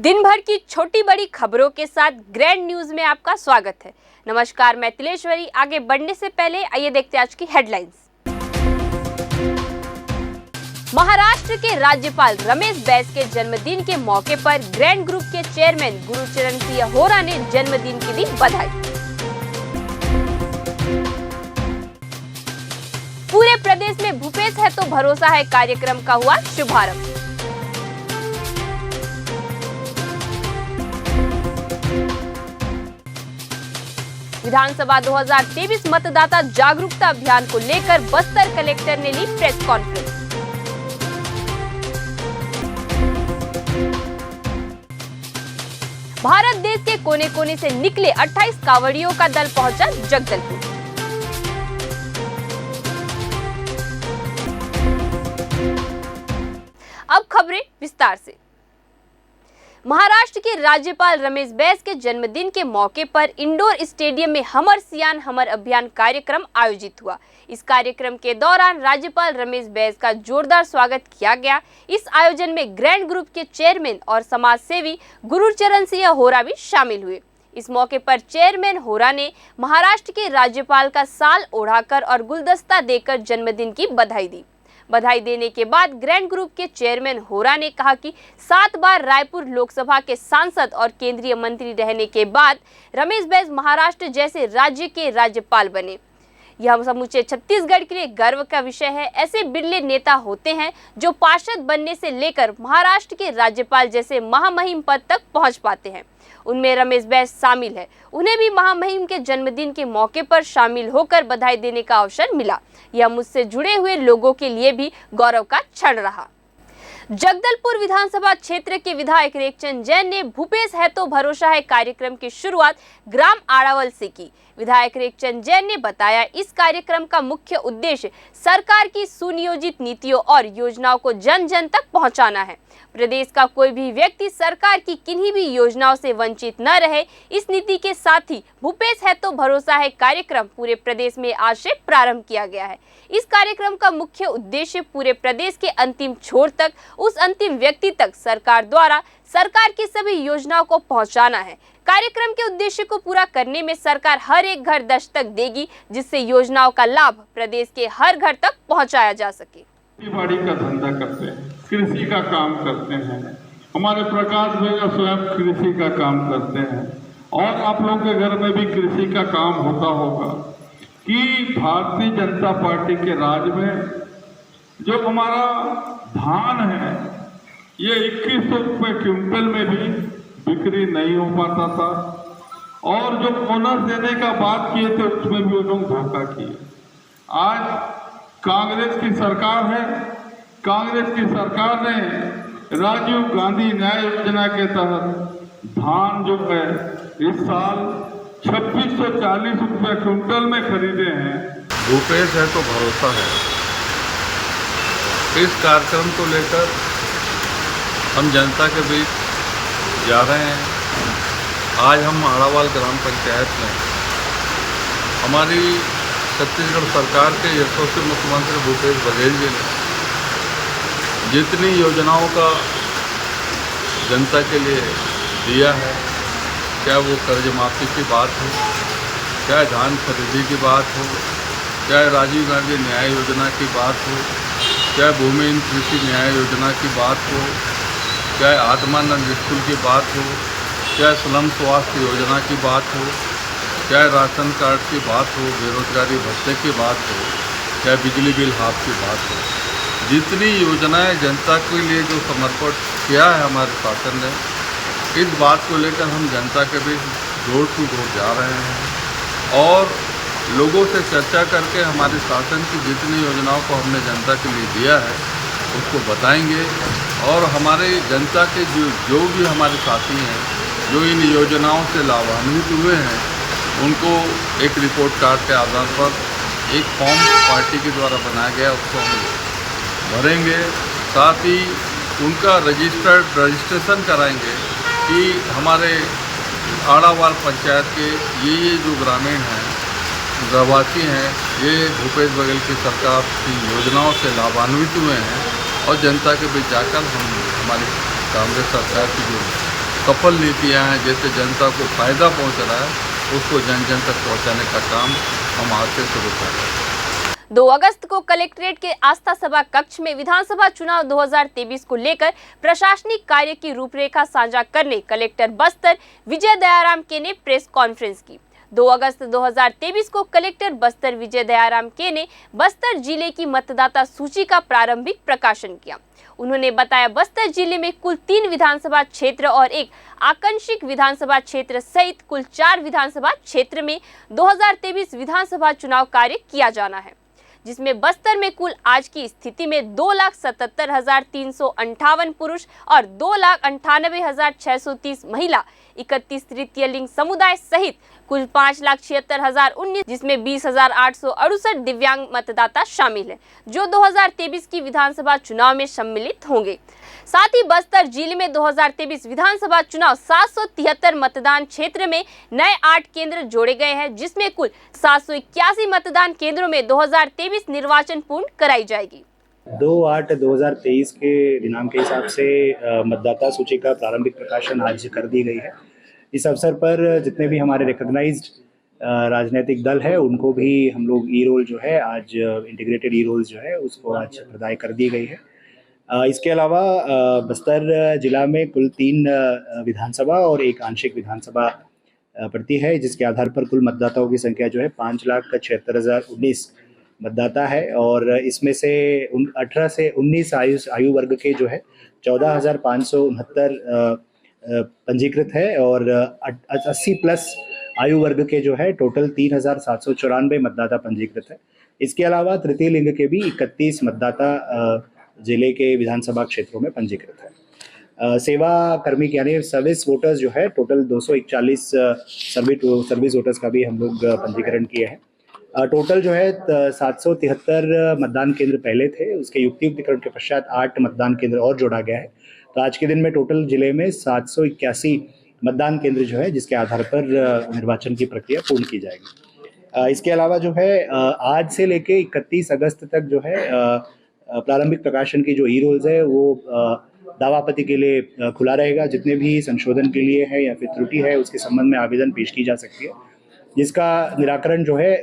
दिन भर की छोटी बड़ी खबरों के साथ ग्रैंड न्यूज में आपका स्वागत है। नमस्कार, मैं तिलेश्वरी। आगे बढ़ने से पहले आइए देखते हैं आज की हेडलाइंस। महाराष्ट्र के राज्यपाल रमेश बैस के जन्मदिन के मौके पर ग्रैंड ग्रुप के चेयरमैन गुरुचरण सिंह होरा ने जन्मदिन की दी बधाई। पूरे प्रदेश में भूपेश है तो भरोसा है कार्यक्रम का हुआ शुभारंभ। विधानसभा 2023 मतदाता जागरूकता अभियान को लेकर बस्तर कलेक्टर ने ली प्रेस कॉन्फ्रेंस। भारत देश के कोने कोने से निकले 28 कांवड़ियों का दल पहुंचा जगदलपुर। अब खबरें विस्तार से। महाराष्ट्र के राज्यपाल रमेश बैस के जन्मदिन के मौके पर इंडोर स्टेडियम में हमर सियान हमर अभियान कार्यक्रम आयोजित हुआ। इस कार्यक्रम के दौरान राज्यपाल रमेश बैस का जोरदार स्वागत किया गया। इस आयोजन में ग्रैंड ग्रुप के चेयरमैन और समाज सेवी गुरुचरण सिंह होरा भी शामिल हुए। इस मौके पर चेयरमैन होरा ने महाराष्ट्र के राज्यपाल का साल ओढ़ाकर और गुलदस्ता देकर जन्मदिन की बधाई दी। बधाई देने के बाद ग्रैंड ग्रुप के चेयरमैन होरा ने कहा कि 7 बार रायपुर लोकसभा के सांसद और केंद्रीय मंत्री रहने के बाद रमेश बैस महाराष्ट्र जैसे राज्य के राज्यपाल बने। यह समूचे छत्तीसगढ़ के लिए गर्व का विषय है। ऐसे बिरले नेता होते हैं जो पार्षद बनने से लेकर महाराष्ट्र के राज्यपाल जैसे महामहिम पद तक पहुंच पाते हैं। उनमें रमेश बैस शामिल है। उन्हें भी महामहिम के जन्मदिन के मौके पर शामिल होकर बधाई देने का अवसर मिला। यह मुझसे जुड़े हुए लोगों के लिए भी गौरव का क्षण रहा। जगदलपुर विधानसभा क्षेत्र के विधायक रेखचंद जैन ने भूपेश है तो भरोसा है कार्यक्रम की शुरुआत ग्राम आड़ावल से की। विधायक रेखचंद जैन ने बताया, इस कार्यक्रम का मुख्य उद्देश्य सरकार की सुनियोजित नीतियों और योजनाओं को जन जन तक पहुंचाना है। प्रदेश का कोई भी व्यक्ति सरकार की किन्हीं भी योजनाओं से वंचित न रहे, इस नीति के साथ ही भूपेश है तो भरोसा है कार्यक्रम पूरे प्रदेश में आज से प्रारंभ किया गया है। इस कार्यक्रम का मुख्य उद्देश्य पूरे प्रदेश के अंतिम छोर तक, उस अंतिम व्यक्ति तक सरकार द्वारा सरकार की सभी योजनाओं को पहुंचाना है। कार्यक्रम के उद्देश्य को पूरा करने में सरकार हर एक घर दस्तक देगी, जिससे योजनाओं का लाभ प्रदेश के हर घर तक पहुंचाया जा सके। खेती का धंधा करते हैं, कृषि का काम करते हैं। हमारे प्रकाश भैया स्वयं कृषि का काम करते हैं और आप लोगों के घर में भी कृषि का काम होता होगा कि भारतीय जनता पार्टी के राज में जो हमारा धान है ये 2100 रुपये क्विंटल में भी बिक्री नहीं हो पाता था और जो बोनस देने का बात किए थे उसमें भी वो लोग धोखा किए। आज कांग्रेस की सरकार है। कांग्रेस की सरकार ने राजीव गांधी न्याय योजना के तहत धान जो है इस साल 2640 रुपये क्विंटल में खरीदे हैं। भूपेश है तो भरोसा है। इस कार्यक्रम को लेकर हम जनता के बीच जा रहे हैं। आज हम आड़ावाल ग्राम पंचायत में हमारी छत्तीसगढ़ सरकार के यशस्वी मुख्यमंत्री भूपेश बघेल जी ने जितनी योजनाओं का जनता के लिए दिया है, चाहे वो कर्ज माफी की बात हो, चाहे धान खरीदी की बात हो, चाहे राजीव गांधी न्याय योजना की बात हो, चाहे भूमिहीन कृषि न्याय योजना की बात हो, चाहे आत्मानंद स्कूल की बात हो, चाहे स्लम स्वास्थ्य योजना की बात हो, चाहे राशन कार्ड की बात हो, बेरोजगारी भत्ते की बात हो, चाहे बिजली बिल हाफ की बात हो, जितनी योजनाएं जनता के लिए जो समर्पण किया है हमारे शासन ने, इस बात को लेकर हम जनता के बीच डोर टू डोर जा रहे हैं और लोगों से चर्चा करके हमारे शासन की जितनी योजनाओं को हमने जनता के लिए दिया है उसको बताएंगे और हमारे जनता के जो भी हमारे साथी हैं जो इन योजनाओं से लाभान्वित हुए हैं उनको एक रिपोर्ट कार्ड के आधार पर एक फॉर्म पार्टी के द्वारा बनाया गया उसको हम भरेंगे। साथ ही उनका रजिस्ट्रेशन कराएंगे कि हमारे आड़ावाल पंचायत के ये जो ग्रामीण हैं रहवासी हैं ये भूपेश बघेल की सरकार की योजनाओं से लाभान्वित हुए हैं और जनता के बीच जाकर हम हमारी कांग्रेस सरकार की जो सफल नीतियाँ हैं, जैसे जनता को फ़ायदा पहुँच रहा है, उसको जन जन तक पहुँचाने का काम हम आज से शुरू कर रहे हैं। 2 अगस्त को कलेक्ट्रेट के आस्था सभा कक्ष में विधानसभा चुनाव 2023 को लेकर प्रशासनिक कार्य की रूपरेखा साझा करने कलेक्टर बस्तर विजय दयाराम के ने प्रेस कॉन्फ्रेंस की। 2 अगस्त 2023 को कलेक्टर बस्तर विजय दयाराम के ने बस्तर जिले की मतदाता सूची का प्रारंभिक प्रकाशन किया। उन्होंने बताया बस्तर जिले में कुल 3 विधानसभा क्षेत्र और एक आकांक्षित विधानसभा क्षेत्र सहित कुल 4 विधानसभा क्षेत्र में 2023 विधानसभा चुनाव कार्य किया जाना है, जिसमें बस्तर में कुल आज की स्थिति में 2,77,358 पुरुष और 2,98,630 महिला, 31 तृतीय लिंग समुदाय सहित कुल 5,76,019, जिसमें 20,868 दिव्यांग मतदाता शामिल हैं, जो 2023 की विधानसभा चुनाव में सम्मिलित होंगे। साथ ही बस्तर जिले में 2023 विधानसभा चुनाव 773 मतदान क्षेत्र में नए 8 केंद्र जोड़े गए हैं, जिसमें कुल 781 मतदान केंद्रों में 2023 निर्वाचन पूर्ण कराई जाएगी। 2/8/2023 के दिनांक के हिसाब से मतदाता सूची का प्रारंभिक प्रकाशन आज कर दी गई है। इस अवसर पर जितने भी हमारे रिकॉग्नाइज्ड राजनीतिक दल है उनको भी हम लोग ई रोल जो है आज इंटीग्रेटेड ई रोल्स जो है उसको आज प्रदाय कर दी गई है। इसके अलावा बस्तर जिला में कुल 3 विधानसभा और एक आंशिक विधानसभा पड़ती है, जिसके आधार पर कुल मतदाताओं की संख्या जो है 5,76,019 मतदाता है और इसमें से 18 से 19 आयु वर्ग के जो है 14,569 पंजीकृत है और 80 प्लस आयु वर्ग के जो है टोटल 3,794 मतदाता पंजीकृत है। इसके अलावा तृतीय लिंग के भी 31 मतदाता जिले के विधानसभा क्षेत्रों में पंजीकृत है। सेवा कर्मी यानी सर्विस वोटर्स जो है टोटल 241 सर्विस वोटर्स का भी हम लोग पंजीकरण किए हैं। टोटल जो है 773 मतदान केंद्र पहले थे, उसके युक्तिकरण के पश्चात 8 मतदान केंद्र और जोड़ा गया है। तो आज के दिन में टोटल जिले में 781 मतदान केंद्र जो है जिसके आधार पर निर्वाचन की प्रक्रिया पूर्ण की जाएगी। इसके अलावा जो है आज से लेके 31 अगस्त तक जो है प्रारंभिक प्रकाशन की जो ई रोल्स है वो दावापति के लिए खुला रहेगा। जितने भी संशोधन के लिए है या फिर त्रुटि है उसके संबंध में आवेदन पेश की जा सकती है, जिसका निराकरण जो है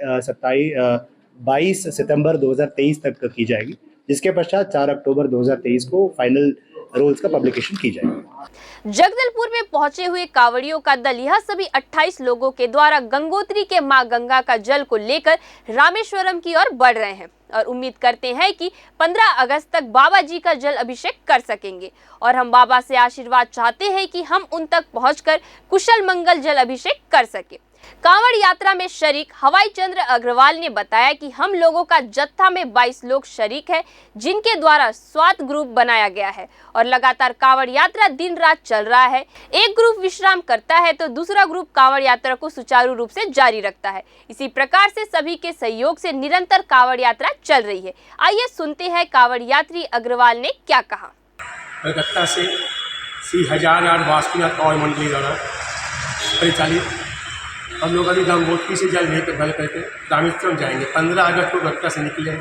22 सितंबर 2023 तक की जाएगी, जिसके पश्चात 4 अक्टूबर 2023 को फाइनल रोल्स का पब्लिकेशन की जाएगी। जगदलपुर में पहुंचे हुए कांवड़ियों का दल यह सभी 28 लोगों के द्वारा गंगोत्री के मां गंगा का जल को लेकर रामेश्वरम की ओर बढ़ रहे हैं और उम्मीद करते हैं कि 15 अगस्त तक बाबा जी का जल अभिषेक कर सकेंगे और हम बाबा से आशीर्वाद चाहते हैं कि हम उन तक पहुंचकर कुशल मंगल जल अभिषेक कर सके। कांवड़ यात्रा में शरीक हवाई चंद्र अग्रवाल ने बताया कि हम लोगों का जत्था में 22 लोग शरीक है, जिनके द्वारा स्वात ग्रुप बनाया गया है और लगातार कांवड़ यात्रा दिन रात चल रहा है। एक ग्रुप विश्राम करता है तो दूसरा ग्रुप कांवड़ यात्रा को सुचारू रूप से जारी रखता है। इसी प्रकार से सभी के सहयोग से निरंतर कांवड़ यात्रा चल रही है। आइए सुनते हैं कांवड़ यात्री अग्रवाल ने क्या कहा। कलकत्ता से श्री हजारनाथ वासुनाथ कांवड़ मंडली द्वारा परिचालित हम लोग अभी गंगोत्री से जल लेकर भर करके रामेश्वरम जाएंगे। 15 अगस्त को कलकत्ता से निकले,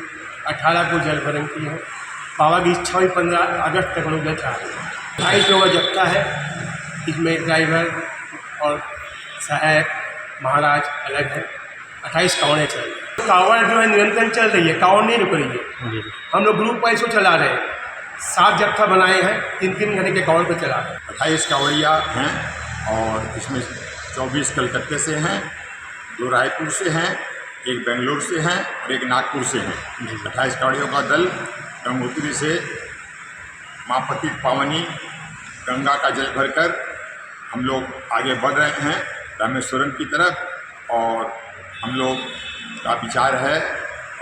18 को जल भरण किए हैं। बाबा की इच्छा हुई 15 अगस्त तक हम लोग जल चढ़ा रहे हैं। 28 लोगों का जत्था है, इसमें ड्राइवर और सहायक महाराज अलग है। 28 कांवड़ें चल रही है। कांवड़ जो है निरंतर चल रही है, कांवड़ नहीं रुक रही है। हम लोग ग्रुप वाइज को चला रहे हैं, 7 जत्था बनाए हैं, 3-3 घंटे के कांवड़ पर चला रहे हैं। 28 कांवड़िया हैं और इसमें 24 कलकत्ते से हैं, 2 रायपुर से हैं, 1 बेंगलोर से हैं और 1 नागपुर से हैं। 28 कांवड़ियों का दल गंगोत्री से माँ पतित पावनी गंगा का जल भरकर हम लोग आगे बढ़ रहे हैं रामेश्वरम की तरफ। और हम लोग का विचार है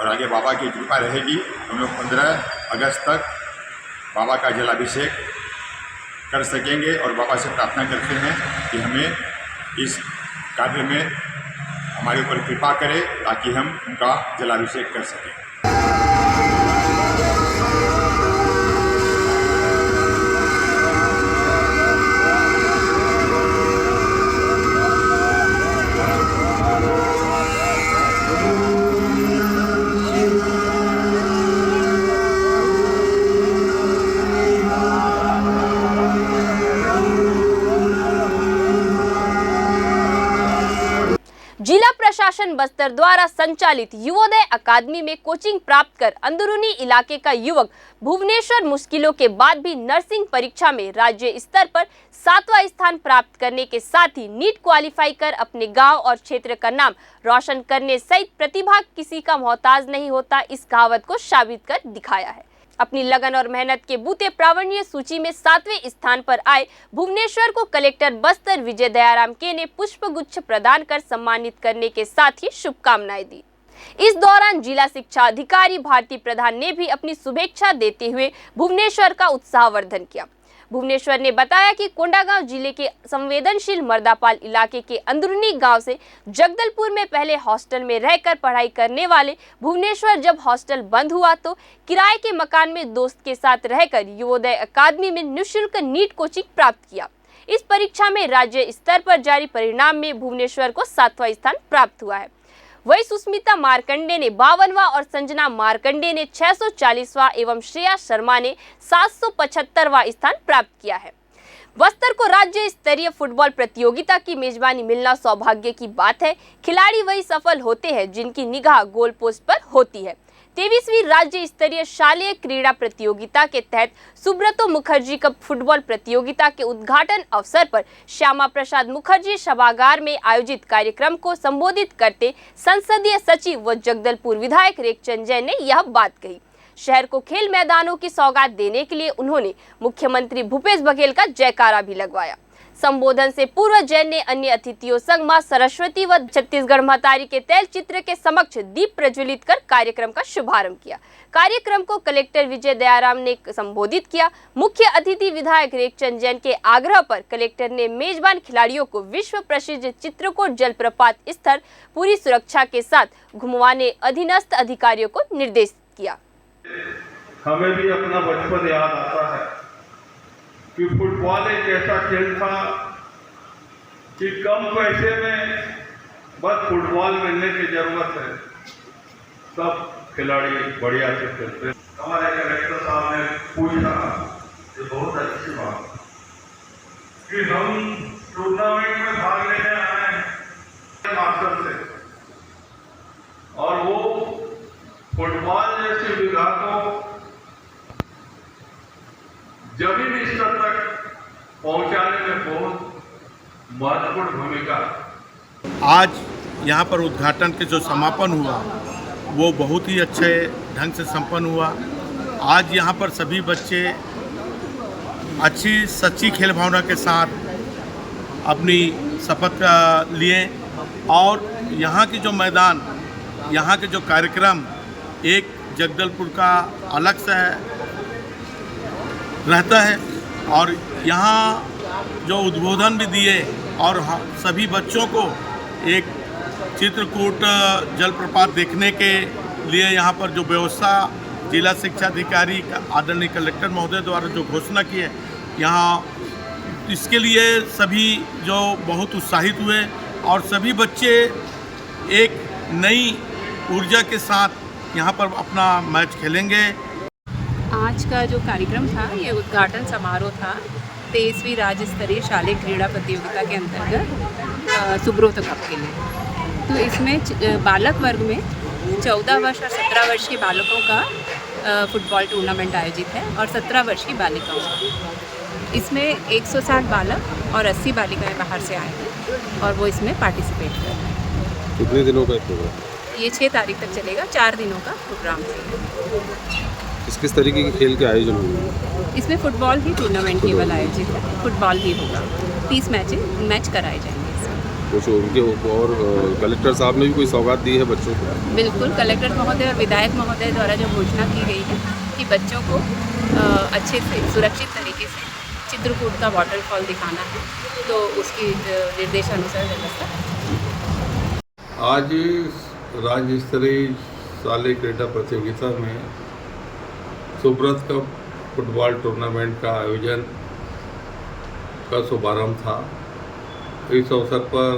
और आगे बाबा की कृपा रहेगी, हम लोग 15 अगस्त तक बाबा का जलाभिषेक कर सकेंगे और बाबा से प्रार्थना करते हैं कि हमें इस कार्य में हमारे ऊपर कृपा करें ताकि हम उनका जलाभिषेक कर सकें। फाउंडेशन बस्तर द्वारा संचालित युवोदय अकादमी में कोचिंग प्राप्त कर अंदरूनी इलाके का युवक भुवनेश्वर मुश्किलों के बाद भी नर्सिंग परीक्षा में राज्य स्तर पर 7वां स्थान प्राप्त करने के साथ ही नीट क्वालिफाई कर अपने गांव और क्षेत्र का नाम रोशन करने सहित प्रतिभा किसी का मोहताज नहीं होता, इस कहावत को साबित कर दिखाया है। अपनी लगन और मेहनत के बूते प्रावीण्य सूची में 7वें स्थान पर आए भुवनेश्वर को कलेक्टर बस्तर विजय दयाराम के ने पुष्पगुच्छ प्रदान कर सम्मानित करने के साथ ही शुभकामनाएं दी। इस दौरान जिला शिक्षा अधिकारी भारती प्रधान ने भी अपनी शुभेच्छा देते हुए भुवनेश्वर का उत्साहवर्धन किया। भुवनेश्वर ने बताया कि कोंडागांव जिले के संवेदनशील मर्दापाल इलाके के अंदरूनी गांव से जगदलपुर में पहले हॉस्टल में रहकर पढ़ाई करने वाले भुवनेश्वर जब हॉस्टल बंद हुआ तो किराए के मकान में दोस्त के साथ रहकर युवोदय अकादमी में निःशुल्क नीट कोचिंग प्राप्त किया। इस परीक्षा में राज्य स्तर पर जारी परिणाम में भुवनेश्वर को 7वां स्थान प्राप्त हुआ है। वही सुस्मिता मार्कंडे ने 52वां और संजना मार्कंडे ने 640वां एवं श्रेया शर्मा ने 775वां स्थान प्राप्त किया है। बस्तर को राज्य स्तरीय फुटबॉल प्रतियोगिता की मेजबानी मिलना सौभाग्य की बात है। खिलाड़ी वही सफल होते हैं जिनकी निगाह गोल पोस्ट पर होती है। 23वीं राज्य स्तरीय शालेय क्रीड़ा प्रतियोगिता के तहत सुब्रतो मुखर्जी कप फुटबॉल प्रतियोगिता के उद्घाटन अवसर पर श्यामा प्रसाद मुखर्जी सभागार में आयोजित कार्यक्रम को संबोधित करते संसदीय सचिव व जगदलपुर विधायक रेखचंद जैन ने यह बात कही। शहर को खेल मैदानों की सौगात देने के लिए उन्होंने मुख्यमंत्री भूपेश बघेल का जयकारा भी लगवाया। संबोधन से पूर्व जैन ने अन्य अतिथियों संग मां सरस्वती व छत्तीसगढ़ महतारी के तैल चित्र के समक्ष दीप प्रज्वलित कर कार्यक्रम का शुभारंभ किया। कार्यक्रम को कलेक्टर विजय दयाराम ने संबोधित किया। मुख्य अतिथि विधायक रेखचंद जैन के आग्रह पर कलेक्टर ने मेजबान खिलाड़ियों को विश्व प्रसिद्ध चित्रकूट जलप्रपात स्थल पूरी सुरक्षा के साथ घुमवाने अधीनस्थ अधिकारियों को निर्देशित किया। हमें भी अपना बचपन याद आता है कि फुटबॉल एक ऐसा खेल था कि कम पैसे में बस फुटबॉल मिलने की जरूरत है, सब खिलाड़ी बढ़िया से खेलते। हमारे कलेक्टर साहब ने पूछा, ये बहुत अच्छी बात कि हम टूर्नामेंट में भाग लेने आए हैं मास्टर से, और वो फुटबॉल जैसी विधा को जमीनी स्तर तक पहुंचाने में बहुत महत्वपूर्ण भूमिका। आज यहाँ पर उद्घाटन के जो समापन हुआ वो बहुत ही अच्छे ढंग से संपन्न हुआ। आज यहाँ पर सभी बच्चे अच्छी सच्ची खेल भावना के साथ अपनी शपथ लिए, और यहाँ की जो मैदान, यहाँ के जो कार्यक्रम एक जगदलपुर का अलग से रहता है, और यहाँ जो उद्बोधन भी दिए और सभी बच्चों को एक चित्रकूट जलप्रपात देखने के लिए यहाँ पर जो व्यवस्था जिला शिक्षा अधिकारी आदरणीय कलेक्टर महोदय द्वारा जो घोषणा की है, यहाँ इसके लिए सभी जो बहुत उत्साहित हुए और सभी बच्चे एक नई ऊर्जा के साथ यहाँ पर अपना मैच खेलेंगे। आज का जो कार्यक्रम था ये उद्घाटन समारोह था 23वीं राज्य स्तरीय शालेय क्रीड़ा प्रतियोगिता के अंतर्गत सुब्रतो कप के लिए। तो इसमें बालक वर्ग में 14 वर्ष और 17 वर्ष के बालकों का फुटबॉल टूर्नामेंट आयोजित है और 17 वर्ष की बालिकाओं का। इसमें 160 बालक और 80 बालिकाएं बाहर से आए हैं और वो इसमें पार्टिसिपेट कर रहे हैं। कितने दिनों का प्रोग्राम? ये 6 तारीख तक चलेगा, 4 दिनों का प्रोग्राम है। किस तरीके के खेल के आयोजन होंगे? इसमें फुटबॉल ही टूर्नामेंट केवल आयोजित है, फुटबॉल ही होगा। 30 मैच कराए जाएंगे इसमें। कुछ उनके और कलेक्टर साहब ने भी कोई सौगात दी है बच्चों को? बिल्कुल, कलेक्टर महोदय और विधायक महोदय द्वारा जो घोषणा की गई है कि बच्चों को अच्छे से सुरक्षित तरीके से चित्रकूट का वाटरफॉल दिखाना है, तो उसकी निर्देशानुसार व्यवस्था। आज राज्य स्तरीय शालेय क्रीड़ा प्रतियोगिता में सुब्रत कप फुटबॉल टूर्नामेंट का आयोजन का शुभारंभ था। इस अवसर पर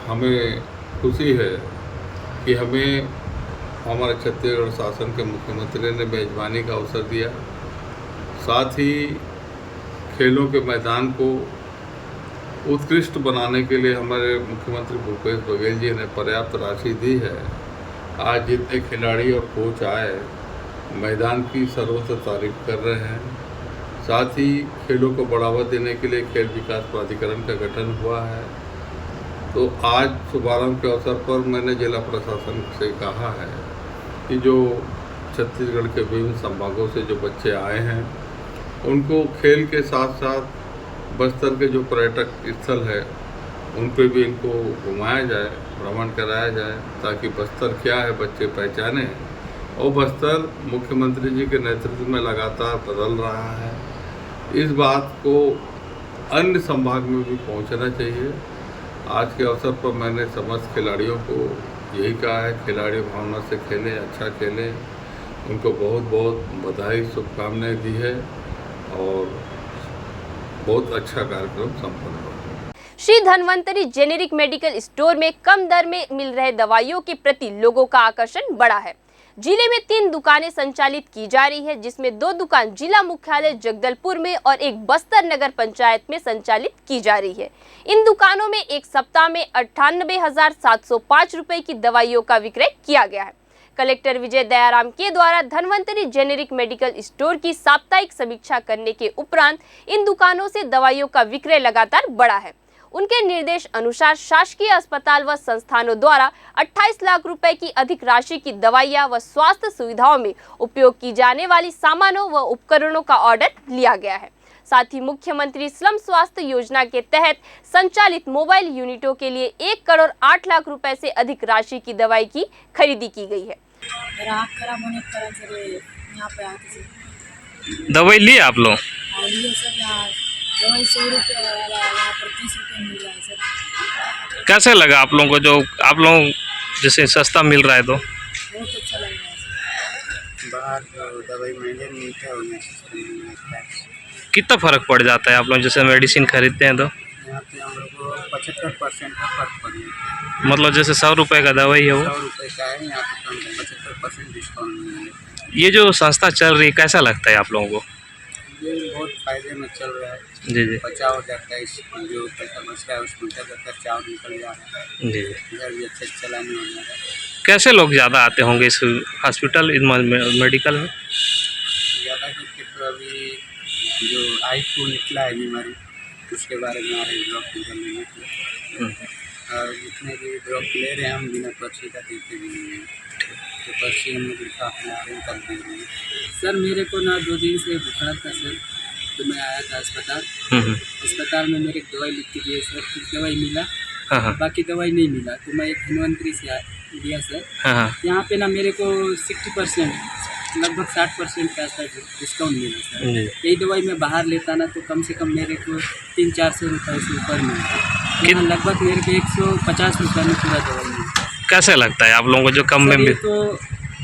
हमें खुशी है कि हमें हमारे छत्तीसगढ़ शासन के मुख्यमंत्री ने मेजबानी का अवसर दिया, साथ ही खेलों के मैदान को उत्कृष्ट बनाने के लिए हमारे मुख्यमंत्री भूपेश बघेल जी ने पर्याप्त राशि दी है। आज जितने खिलाड़ी और कोच आए मैदान की सर्वत्र तारीफ कर रहे हैं। साथ ही खेलों को बढ़ावा देने के लिए खेल विकास प्राधिकरण का गठन हुआ है। तो आज शुभारंभ के अवसर पर मैंने जिला प्रशासन से कहा है कि जो छत्तीसगढ़ के विभिन्न संभागों से जो बच्चे आए हैं उनको खेल के साथ साथ बस्तर के जो पर्यटक स्थल है उन पे भी इनको घुमाया जाए, भ्रमण कराया जाए, ताकि बस्तर क्या है बच्चे पहचाने। और बस्तर मुख्यमंत्री जी के नेतृत्व में लगातार बदल रहा है। इस बात को अन्य संभाग में भी पहुंचना चाहिए। आज के अवसर पर मैंने समस्त खिलाड़ियों को यही कहा है, खिलाड़ी भावना से खेलें, अच्छा खेलें। उनको बहुत बहुत बधाई, शुभकामनाएं दी है और बहुत अच्छा कार्यक्रम संपन्न हुआ। Shri Dhanvantari generic medical store में कम दर में मिल रहे दवाइयों के प्रति लोगों का आकर्षण बढ़ा है। जिले में 3 दुकानें संचालित की जा रही है, जिसमें 2 दुकान जिला मुख्यालय जगदलपुर में और एक बस्तर नगर पंचायत में संचालित की जा रही है। इन दुकानों में एक सप्ताह में 98,705 रुपए की दवाइयों का विक्रय किया गया है। कलेक्टर विजय दयाराम के द्वारा धन्वंतरी जेनेरिक मेडिकल स्टोर की साप्ताहिक समीक्षा करने के उपरांत इन दुकानों से दवाइयों का विक्रय लगातार बढ़ा है। उनके निर्देश अनुसार शासकीय अस्पताल व संस्थानों द्वारा 28 लाख रुपए की अधिक राशि की दवाइयां व स्वास्थ्य सुविधाओं में उपयोग की जाने वाली सामानों व उपकरणों का ऑर्डर लिया गया है। साथ ही मुख्यमंत्री स्लम स्वास्थ्य योजना के तहत संचालित मोबाइल यूनिटों के लिए 1 करोड़ 8 लाख रुपए से अधिक राशि की दवाई की खरीदी की गई है। आँख खराब होने के कारण सर यहाँ पे आए थे। दवाई लिए आप लोग? लिए सर, यहाँ दवाई 100 रुपये वाला यहाँ पर 30 रुपये मिल रहा है सर। कैसे लगा आप लोगों को, जो आप लोग जैसे सस्ता मिल रहा है तो? बहुत अच्छा लग रहा है सर। बाहर दवाई महंगे मिलता है। कितना फ़र्क पड़ जाता है आप लोग जैसे मेडिसिन खरीदते हैं तो? यहाँ पे हम लोग को 75% का फर्क पड़ गया। मतलब जैसे 100 रुपये का दवाई है वो 100 रुपये का है, यहाँ पे हमको 75% डिस्काउंट मिलेगा। ये जो संस्था चल रही है कैसा लगता है आप लोगों को? ये बहुत फायदे में चल रहा है। जी जी। बचाव हो जाता है, जो पैसा बचता है उसमें का खर्चा निकल जा रहा है। जी। इधर भी अच्छे से चलाने हो जा रहा है। कैसे लोग ज़्यादा आते होंगे इस हॉस्पिटल, इस मेडिकल में? ज़्यादा करके तो अभी जो आई2 निकला है बीमारी, उसके बारे में आ रही ड्रॉप निकलने के, और जितने भी ड्रॉप ले रहे हैं हम बिना पर्ची का देते भी नहीं हैं। तो पर्ची हम लोग लिखा कर दे रहे हैं। सर मेरे को ना 2 दिन से बुखार था सर, तो मैं आया था अस्पताल। अस्पताल में मेरे दवाई लिख के दिए सर, कुछ दवाई मिला, बाकी दवाई नहीं मिला। तो मैं एक धन्वंतरी से लिया सर। यहाँ पे ना मेरे को 60% लगभग 60% का डिस्काउंट मिला सर। यही दवाई मैं बाहर लेता ना तो कम से कम मेरे को 300-400 रुपये से ऊपर मिलता। यहाँ लगभग मेरे को 150 रुपये में पूरा दवाई मिलता। कैसे लगता है आप लोगों को जो कम में मिल? तो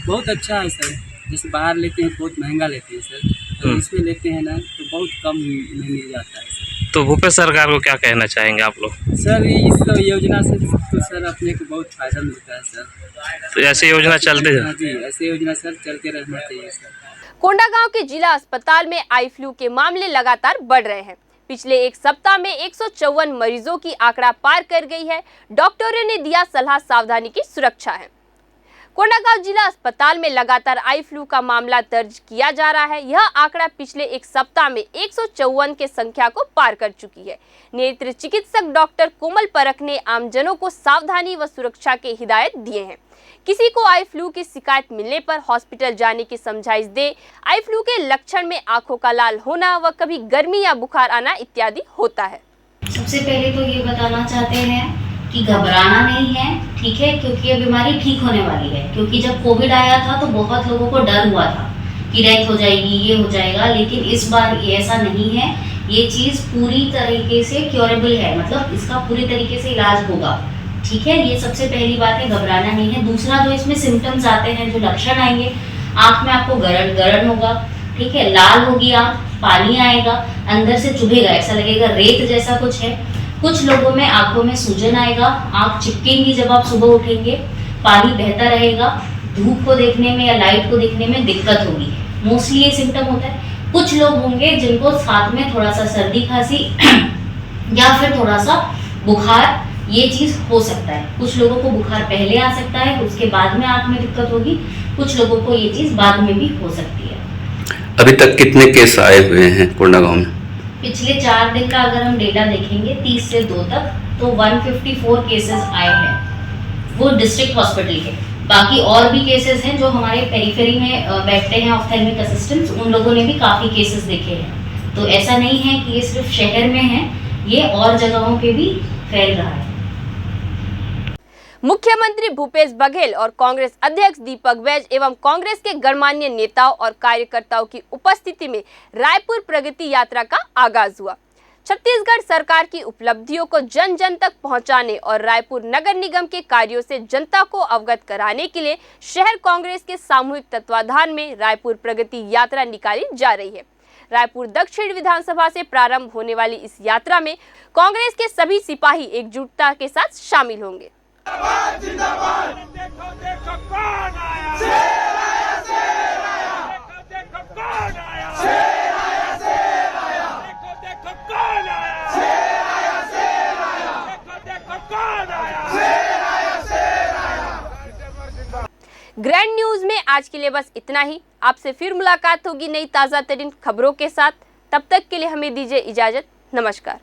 बहुत अच्छा है सर। जैसे बाहर लेते हैं बहुत महंगा लेते हैं सर, तो इसमें लेते हैं ना तो बहुत कम में मिल जाता है सर। तो भूपेश सरकार को क्या कहना चाहेंगे आप लोग? सर इस योजना से तो सर अपने को बहुत फायदा मिलता है सर। तो ऐसे योजना चलते हैं? जी, ऐसे योजना सर चलते रहना चाहिए सर। कोंडागांव के जिला अस्पताल में आई फ्लू के मामले लगातार बढ़ रहे हैं। पिछले एक सप्ताह में 154 मरीजों की आंकड़ा पार कर गई है। डॉक्टरों ने दिया सलाह, सावधानी की सुरक्षा है। कोंडागांव जिला अस्पताल में लगातार आई फ्लू का मामला दर्ज किया जा रहा है। यह आंकड़ा पिछले एक सप्ताह में 154 के संख्या को पार कर चुकी है। नेत्र चिकित्सक डॉक्टर कोमल परख ने आमजनों को सावधानी व सुरक्षा के हिदायत दिए हैं। किसी को आई फ्लू की शिकायत मिलने पर हॉस्पिटल जाने की समझाइश दे। आई फ्लू के लक्षण में आंखों का लाल होना व कभी गर्मी या बुखार आना इत्यादि होता है। सबसे पहले तो ये बताना चाहते हैं कि घबराना नहीं है, ठीक है, क्योंकि ये बीमारी ठीक होने वाली है। क्योंकि जब कोविड आया था तो बहुत लोगों को डर हुआ था कि डेथ हो जाएगी, ये हो जाएगा, लेकिन इस बार ये ऐसा नहीं है। ये चीज़ पूरी तरीके से क्योरेबल है, मतलब इसका पूरी तरीके से इलाज होगा, ठीक है। ये सबसे पहली बात है, घबराना नहीं है। दूसरा जो इसमें सिम्टम्स आते हैं, जो लक्षण आएंगे, आँख में आपको गरण होगा, ठीक है, लाल होगी आँख, पानी आएगा, अंदर से चुभेगा, ऐसा लगेगा रेत जैसा कुछ है। कुछ लोगों में आंखों में सूजन आएगा, आंख चिपकेंगी जब आप सुबह उठेंगे, पानी बहता रहेगा, धूप को देखने में या लाइट को देखने में दिक्कत होगी। मोस्टली ये सिम्टम होता है। कुछ लोग होंगे जिनको साथ में थोड़ा सा सर्दी खांसी या फिर थोड़ा सा बुखार, ये चीज़ हो सकता है। कुछ लोगों को बुखार पहले आ सकता है, उसके बाद में आँख में दिक्कत होगी, कुछ लोगों को ये चीज़ बाद में भी हो सकती है। अभी तक कितने केस आए हुए हैं कोंडागांव में? पिछले 4 दिन का अगर हम डेटा देखेंगे 30 से 2 तक, तो 154 केसेस आए हैं, वो डिस्ट्रिक्ट हॉस्पिटल के। बाकी और भी केसेस हैं जो हमारे पेरिफेरी में बैठते हैं ऑप्थेल्मिक असिस्टेंट्स, उन लोगों ने भी काफ़ी केसेस देखे हैं। तो ऐसा नहीं है कि ये सिर्फ शहर में है, ये और जगहों पे भी फैल रहा है। मुख्यमंत्री भूपेश बघेल और कांग्रेस अध्यक्ष दीपक बैज एवं कांग्रेस के गणमान्य नेताओं और कार्यकर्ताओं की उपस्थिति में रायपुर प्रगति यात्रा का आगाज हुआ। छत्तीसगढ़ सरकार की उपलब्धियों को जन जन तक पहुंचाने और रायपुर नगर निगम के कार्यों से जनता को अवगत कराने के लिए शहर कांग्रेस के सामूहिक तत्वाधान में रायपुर प्रगति यात्रा निकाली जा रही है। रायपुर दक्षिण विधानसभा से प्रारंभ होने वाली इस यात्रा में कांग्रेस के सभी सिपाही एकजुटता के साथ शामिल होंगे। ग्रैंड न्यूज में आज के लिए बस इतना ही। आपसे फिर मुलाकात होगी नई ताज़ा तरीन खबरों के साथ। तब तक के लिए हमें दीजिए इजाजत। नमस्कार।